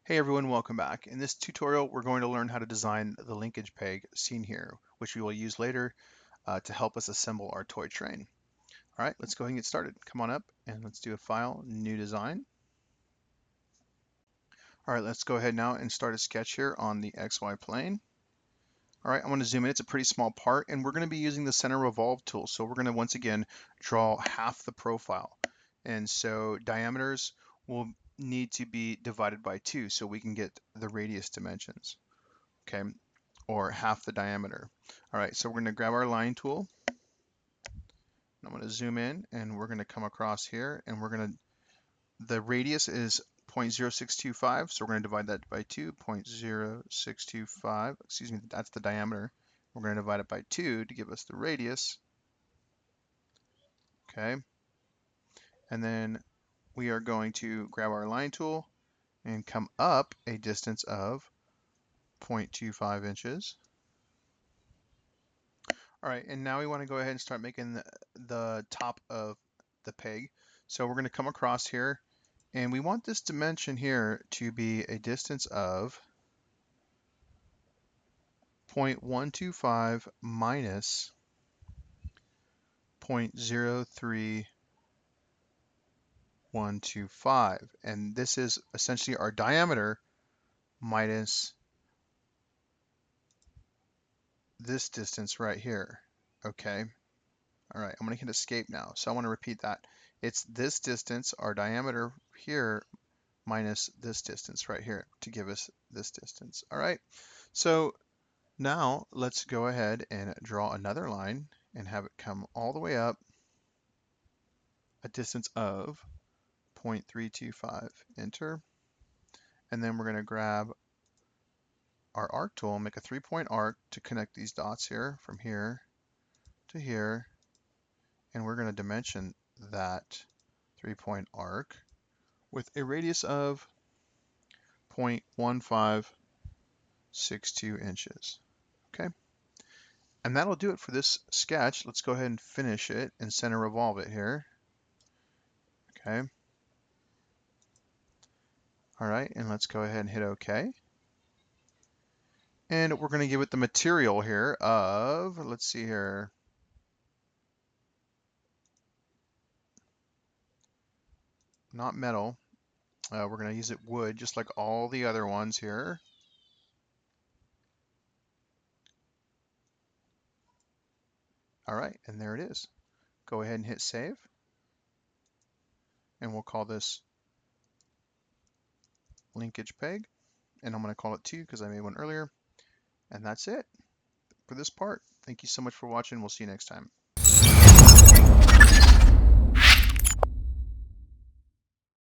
Hey everyone, welcome back. In this tutorial, we're going to learn how to design the linkage peg seen here, which we will use later to help us assemble our toy train. All right, let's go ahead and get started. Come on up and let's do a file, new design. All right, let's go ahead now and start a sketch here on the XY plane. All right, I'm going to zoom in. It's a pretty small part, and we're going to be using the center revolve tool. So we're going to once again draw half the profile. And so diameters will need to be divided by 2 so we can get the radius dimensions. Okay, or half the diameter. All right, so we're going to grab our line tool. I'm going to zoom in and we're going to come across here and we're going to, the radius is 0.0625, so we're going to divide that by 2, 0.0625, excuse me, that's the diameter. We're going to divide it by 2 to give us the radius. Okay, and then we are going to grab our line tool and come up a distance of 0.25 inches. All right, and now we want to go ahead and start making the top of the peg. So we're going to come across here, and we want this dimension here to be a distance of 0.125 minus 0.03125. And this is essentially our diameter minus this distance right here. Okay. All right, I'm going to hit escape now. So I want to repeat that. It's this distance, our diameter here, minus this distance right here to give us this distance. All right, so now let's go ahead and draw another line and have it come all the way up a distance of 0.325. Enter. And then we're going to grab our arc tool and make a 3-point arc to connect these dots here from here to here. And we're going to dimension that 3-point arc with a radius of 0.1562 inches. Okay, and that'll do it for this sketch. Let's go ahead and finish it and center revolve it here. Okay. All right, and let's go ahead and hit OK. And we're going to give it the material here of, let's see here, not metal. We're going to use it wood, just like all the other ones here. All right, and there it is. Go ahead and hit save. And we'll call this linkage peg. And I'm going to call it 2 because I made one earlier. And that's it for this part. Thank you so much for watching. We'll see you next time.